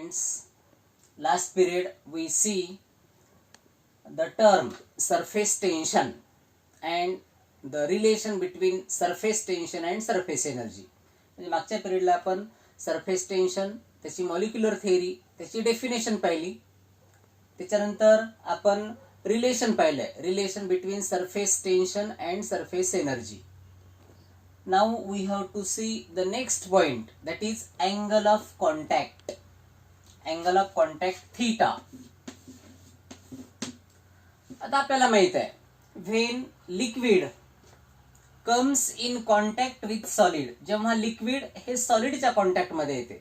students, last period we see the term surface tension and the relation between surface tension and surface energy. म्हणजे मागच्या पिरियडला आपण surface tension, त्याची molecular theory, त्याची definition पाहिली. त्याच्यानंतर आपण रिलेशन पाहिलंय, relation between surface tension and surface energy. Now we have to see the next point, that is angle of contact. Angle of contact theta. आता आपल्याला माहित आहे, when liquid comes in contact with solid, जेव्हा liquid हे सॉलिडच्या contact मध्ये येते,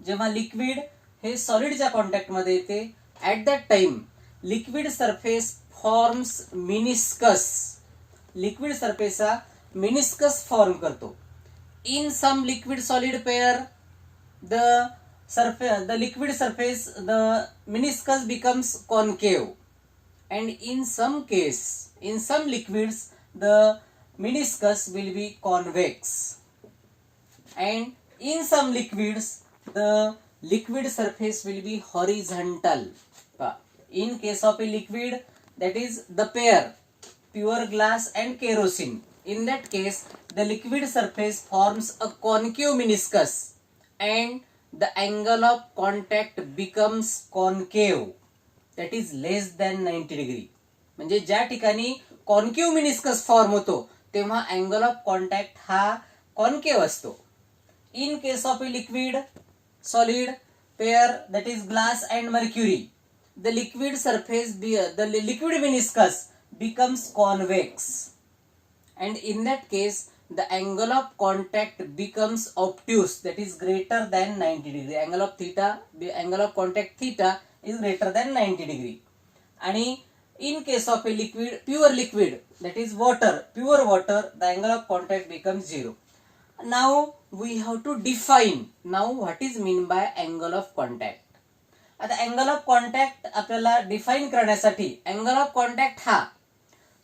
जेव्हा लिक्विड हे सॉलिडच्या कॉन्टॅक्ट मध्ये येते, at that time liquid surface forms meniscus. Liquid surface हा मिनिस्कस फॉर्म करतो. In some liquid solid pair the liquid surface, the meniscus becomes concave, and in some liquids the meniscus will be convex, and in some liquids the liquid surface will be horizontal. In case of a liquid, that is the pair pure glass and kerosene, in that case the liquid surface forms a concave meniscus and the angle of contact becomes concave, that is less than 90 degree. म्हणजे ज्या ठिकाणी concave meniscus form होतो तेव्हा angle of contact हा concave असतो. इन case of a liquid solid pair, that is glass and mercury, the liquid surface the liquid meniscus becomes convex, and in that case the angle of contact becomes obtuse, that is greater than 90 degree. Angle of theta, the angle of contact theta is greater than 90 degree. And in case of a liquid, pure liquid, that is water, pure water, the angle of contact becomes 0. Now we have to define now what is mean by angle of contact. आता angle of contact आपल्याला define करण्यासाठी angle of contact हा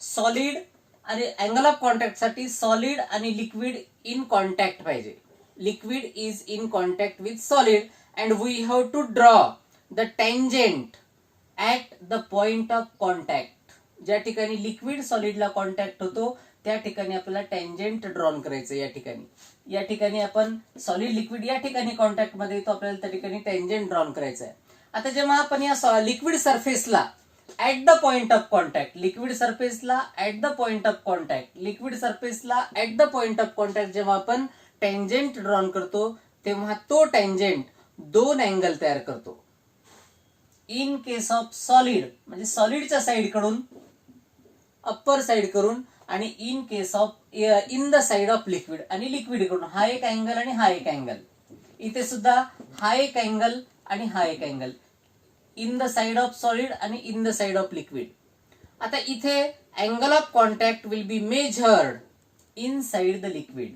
solid आणि angle of contact साठी solid आणि liquid in contact पाहिजे. Liquid is in contact with solid and we have to draw the tangent at the point of contact. ज्या ठिकाणी liquid सॉलिडला contact होतो त्या ठिकाणी आपल्याला टेंजेंट ड्रॉन करायचं. या ठिकाणी आपण सॉलिड लिक्विड या ठिकाणी कॉन्टॅक्ट मध्ये येतो, आपल्याला त्या ठिकाणी टेंजेंट ड्रॉन करायचं आहे. आता जेव्हा आपण या लिक्विड सरफेसला at the point of contact, liquid सरफेसला at the point of contact, liquid सरफेसला at the point of contact जेव्हा आपण टेंजेंट ड्रॉन करतो तेव्हा तो टेंजेंट दोन अँगल तयार करतो. इन केस ऑफ सॉलिड म्हणजे सॉलिडच्या साइड कडून, अप्पर साइड करून, आणि इन case of in the side of liquid आणि लिक्विड कडून हा एक अँगल आणि हा एक अँगल. इथे सुद्धा हा एक अँगल आणि हा एक angle, in the side of solid आणि in the side of liquid. आता इथे angle of contact will be measured inside the liquid,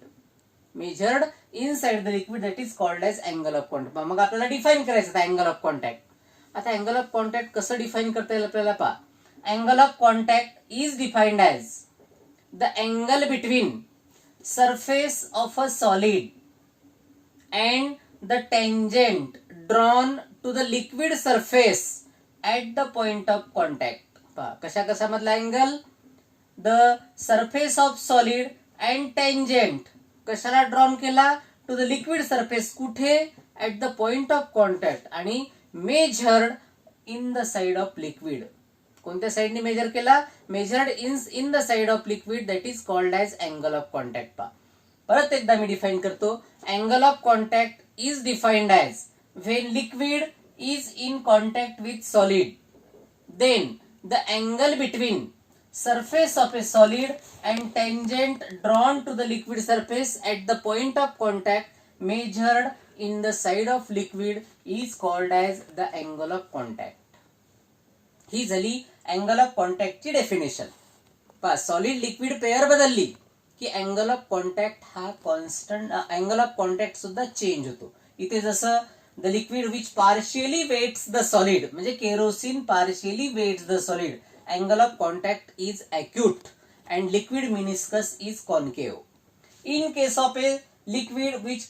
measured inside the liquid, that is called as angle of contact. मग आपल्याला define करायचं angle of contact. आता angle of contact कसं define करता येईल आपल्याला पहा. Angle of contact is defined as the angle between surface of a solid and the tangent drawn to the liquid surface at the point of contact. कशा मधला angle, the surface of solid and tangent कशाला drawn केला, to the liquid surface, कुठे, at the point of contact, आणि measured in the side of liquid. कोणत्या साइडने measure केला, measured in the side of liquid, that is called as angle of contact. परत एकदा मी डिफाइन करतो. Angle of contact is defined as when liquid is in contact with solid, then the angle between surface of a solid and tangent drawn to the liquid surface at the point of contact measured in the side of liquid is called as the angle of contact. ही झाली angle of contact ची definition. Solid liquid pair बदलली की angle of contact हा constant, angle of contact सुद्धा change होतो. इथे जसं the liquid which partially weights the solid, म्हणजे kerosene partially weights the solid, angle of contact is acute and liquid meniscus is concave. In case of a liquid which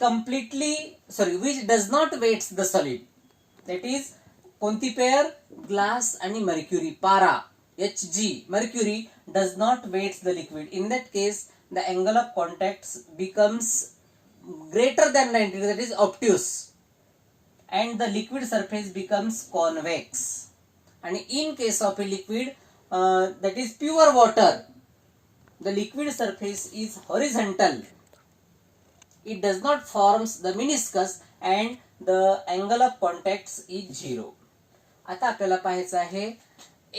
does not weights the solid, that is कोणती pair, glass आणि mercury, पारा Hg, mercury does not weight the liquid. In that case, the angle of contact becomes greater than 90 degrees, that is obtuse, and the liquid surface becomes convex. And in case of a liquid that is pure water, the liquid surface is horizontal. It does not forms the meniscus and the angle of contact is 0. आता आपल्याला पाहायचं आहे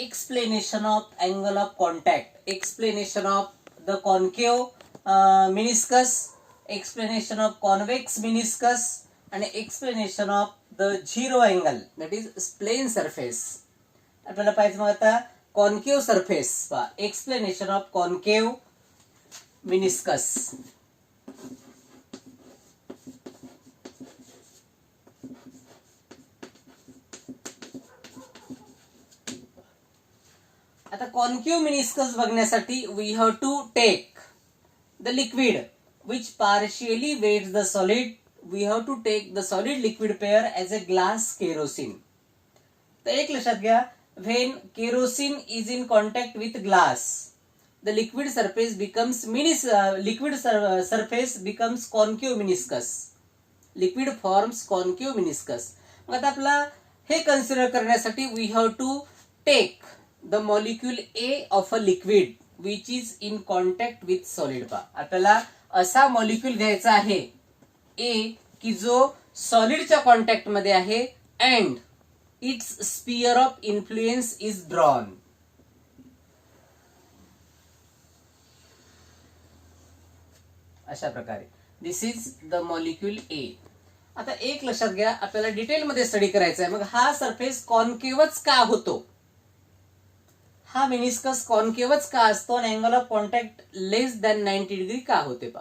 explanation of angle of contact, explanation of the concave meniscus, explanation of convex meniscus, and explanation of the zero angle, that is plane surface. आपल्याला पाहायचं मग आता concave surface, explanation of concave meniscus. आता concave meniscus बघण्यासाठी we have to take the liquid which partially wets the solid. We have to take the solid liquid pair as a glass kerosene. तर एक लक्षात घ्या, when kerosene is in contact with glass, the liquid surface becomes liquid surface becomes concave meniscus. Liquid forms concave meniscus. मग आता आपला हे consider करण्यासाठी we have to take the molecule A of a liquid which is in contact with solid. आपल्याला असा molecule घ्यायचा आहे A की जो सॉलिडच्या कॉन्टॅक्ट मध्ये आहे and its sphere of influence is drawn. अशा प्रकारे this is the molecule A. आता एक लक्षात घ्या, आपल्याला डिटेल मध्ये स्टडी करायचा आहे. मग हा सरफेस कॉन्केव्हच का होतो, हा मेनिस्कस कॉन्केव्हच का असतो आणि angle of contact less than 90 degree का होते पा.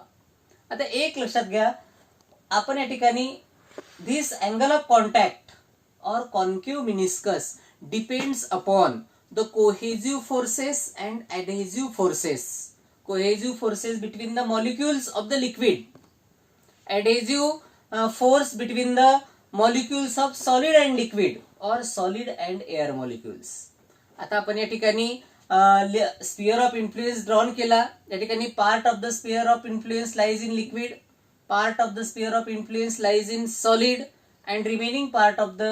आता एक लक्षात घ्या, आपण या ठिकाणी धिस अँगल ऑफ कॉन्टॅक्ट और concave meniscus depends upon the cohesive forces and adhesive forces. Cohesive forces between the molecules of the liquid, adhesive force between the molecules of solid and liquid or solid and air molecules. आता आपण या ठिकाणी spear of influence drawn केला. या ठिकाणी part of the sphere of influence lies in liquid, part of the sphere of influence lies in solid and remaining part of the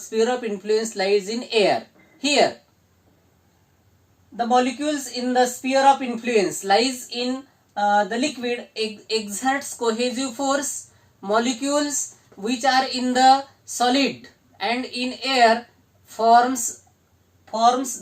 sphere of influence lies in air. Here the molecules in the sphere of influence lies in the liquid exerts cohesive force. Molecules which are in the solid and in air forms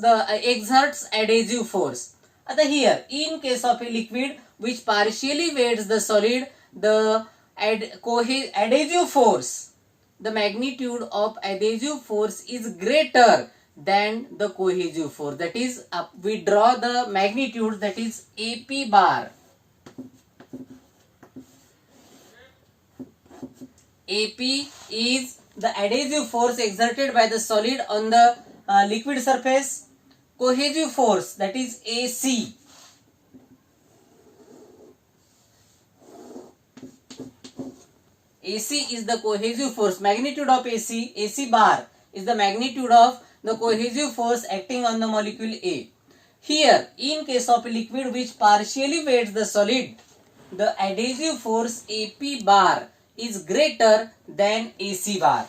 the exerts adhesive force. आता here in case of a liquid which partially weights the solid, the adhesive force, the magnitude of adhesive force is greater than the cohesive force. That is, we draw the magnitude, that is AP bar. AP is the adhesive force exerted by the solid on the liquid surface. Cohesive force, that is AC. AC is the cohesive force. Magnitude of AC bar is the magnitude of the cohesive force acting on the molecule A. Here, in case of a liquid which partially weights the solid, the adhesive force AP bar is greater than AC bar.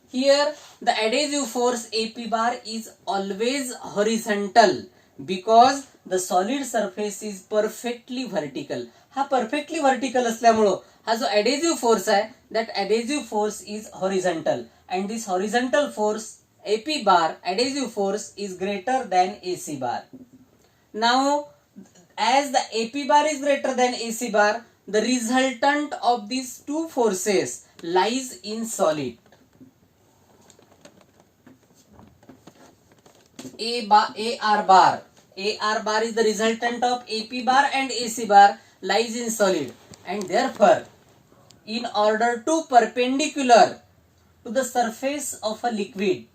Here, the adhesive force AP bar is always horizontal because the solid surface is perfectly vertical. हा perfectly vertical असल्यामुळं हा जो adhesive force आहे, that adhesive force is horizontal, and this horizontal force AP bar adhesive force is greater than AC bar. Now, as the AP bar is greater than AC bar, the resultant of these two forces lies in solid. AR bar is the resultant of AP bar and AC bar lies in solid, and therefore in order to perpendicular to the surface of a liquid,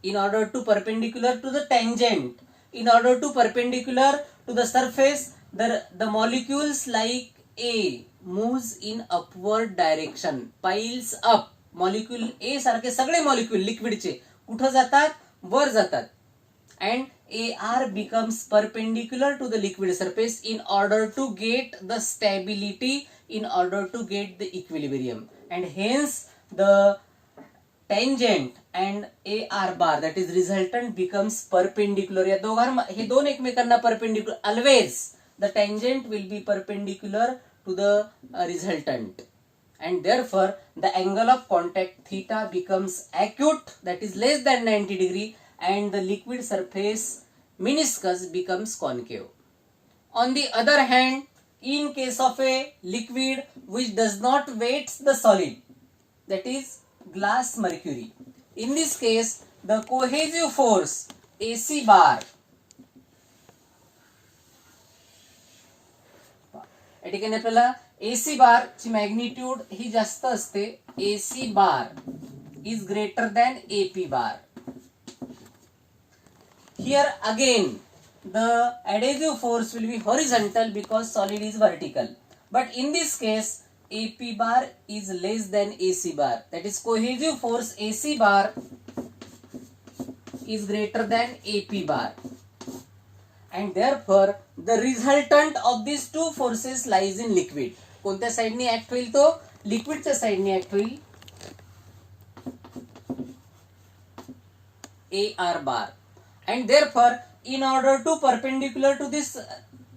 in order to perpendicular to the tangent, in order to perpendicular to the surface, the molecules like A moves in upward direction, piles up. Molecule A सारखे सगळे molecule लिक्विडचे कुठं जातात, वर जातात. And AR becomes perpendicular to the liquid surface in order to get the stability, in order to get the equilibrium, and hence the tangent and AR bar, that is resultant, becomes perpendicular. या हे दोन एकमेकांना perpendicular. Always the tangent will be perpendicular to the resultant, and therefore the angle of contact theta becomes acute, that is less than 90 degree, and the liquid surface meniscus becomes concave. On the other hand, in case of a liquid which does not weight the solid, that is glass mercury, in this case the cohesive force AC bar, या ठिकाणी आपल्याला AC बार ची magnitude ही जास्त असते. AC bar is greater than AP bar. Here again the adhesive force will be horizontal because solid is vertical, but in this case AP bar is less than AC bar, that is cohesive force AC bar is greater than AP bar, and therefore the resultant of these two forces lies in liquid. कोणत्या साइडने act होईल, तो लिक्विडच्या साइडने act होईल. AR bar, and therefore in order to perpendicular to this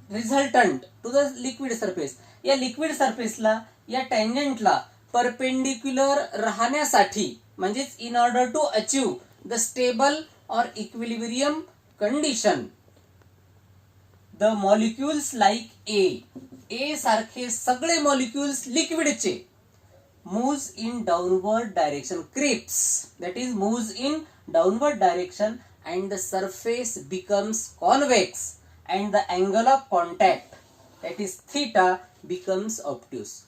resultant to the liquid surface, या liquid सरफेसला या टँजंटला perpendicular राहण्यासाठी, म्हणजेच in order to achieve the stable or equilibrium condition, the molecules like A सारखे सगळे molecules लिक्विडचे moves in downward direction, creeps, that is moves in downward direction, and the surface becomes convex, and the angle of contact, that is theta, becomes obtuse.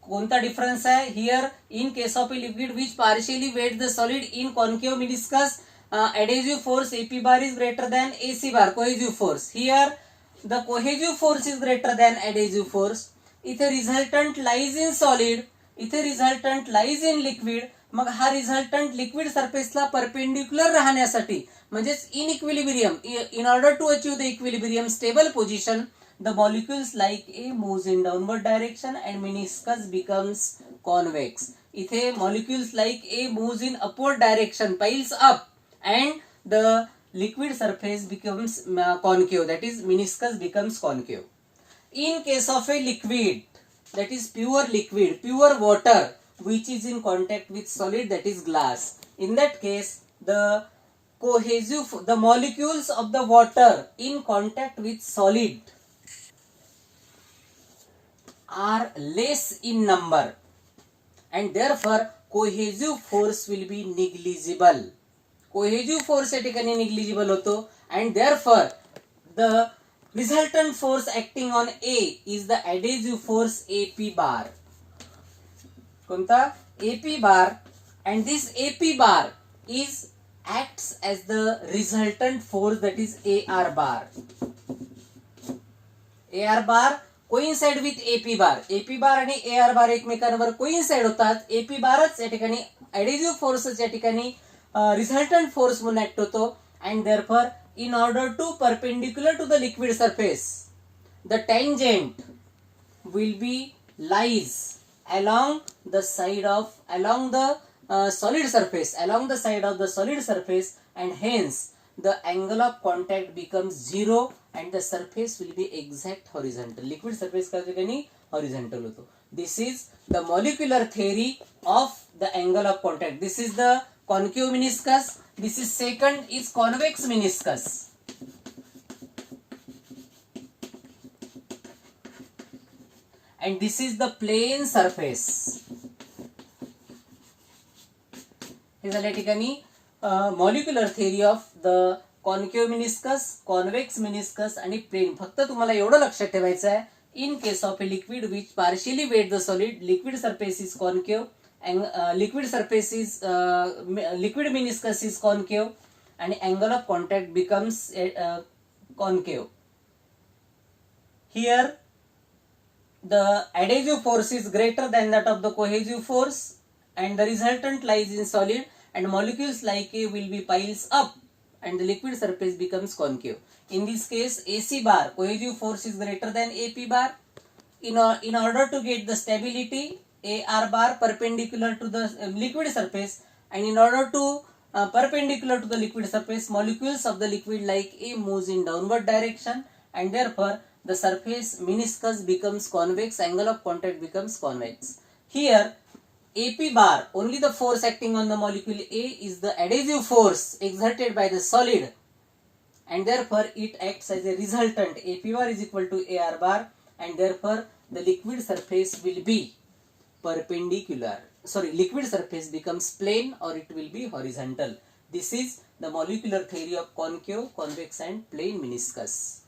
कोणता difference आहे here? In case of a liquid which partially weights the solid in concave meniscus, adhesive force AP bar is greater than AC bar, cohesive force. Here the cohesive force is greater than adhesive force. इथे resultant lies in solid, इथे resultant lies in liquid. मग हा resultant liquid सरफेसला perpendicular राहण्यासाठी, म्हणजेच in equilibrium, in order to achieve the equilibrium stable position, the molecules like A moves in downward direction and meniscus becomes convex. इथे molecules like A moves in upward direction, piles up, and the liquid surface becomes concave, that is meniscus becomes concave. In case of a liquid, that is pure liquid, pure water, which is in contact with solid, that is glass, in that case the molecules of the water in contact with solid are less in number, and therefore cohesive force will be negligible. Cohesive force या ठिकाणी negligible होतो, and therefore the resultant force acting on A is the adhesive force AP bar. कोणता? AP bar, and this AP bar acts as the resultant force, that is AR bar. AR bar coincide with AP bar. AP bar आणि AR bar एकमेकांवर coincide होतात. AP बारच या ठिकाणी adhesive force या ठिकाणी resultant force म्हणून act होतो, and therefore in order to perpendicular to the liquid surface, the tangent will be lies along the side of solid surface, along the side of the solid surface, and hence the angle of contact becomes 0 and the surface will be exact horizontal. Liquid surface का ठिकाणी horizontal होतो. This is the molecular theory of the angle of contact. This is the concave meniscus. This is second is convex meniscus. And this is the plane surface. हे झाल्या ठिकाणी molecular theory of the concave meniscus, convex meniscus आणि plane. फक्त तुम्हाला एवढं लक्षात ठेवायचं आहे, in case of a liquid which partially wet the solid, liquid surface is concave, liquid surface is liquid meniscus is concave, and angle of contact becomes concave. Here the adhesive force is greater than that of the cohesive force, and the resultant lies in solid, and molecules like A will be piles up and the liquid surface becomes concave. In this case, AC bar cohesive force is greater than AP bar. In order to get the stability, AR bar perpendicular to the liquid surface, and in order to perpendicular to the liquid surface, molecules of the liquid like A moves in downward direction, and therefore the surface meniscus becomes convex, angle of contact becomes convex. Here AP bar, only the force acting on the molecule A is the adhesive force exerted by the solid, and therefore it acts as a resultant. AP bar is equal to AR bar, and therefore the liquid surface will be perpendicular. Liquid surface becomes plane or it will be horizontal. This is the molecular theory of concave, convex and plane meniscus.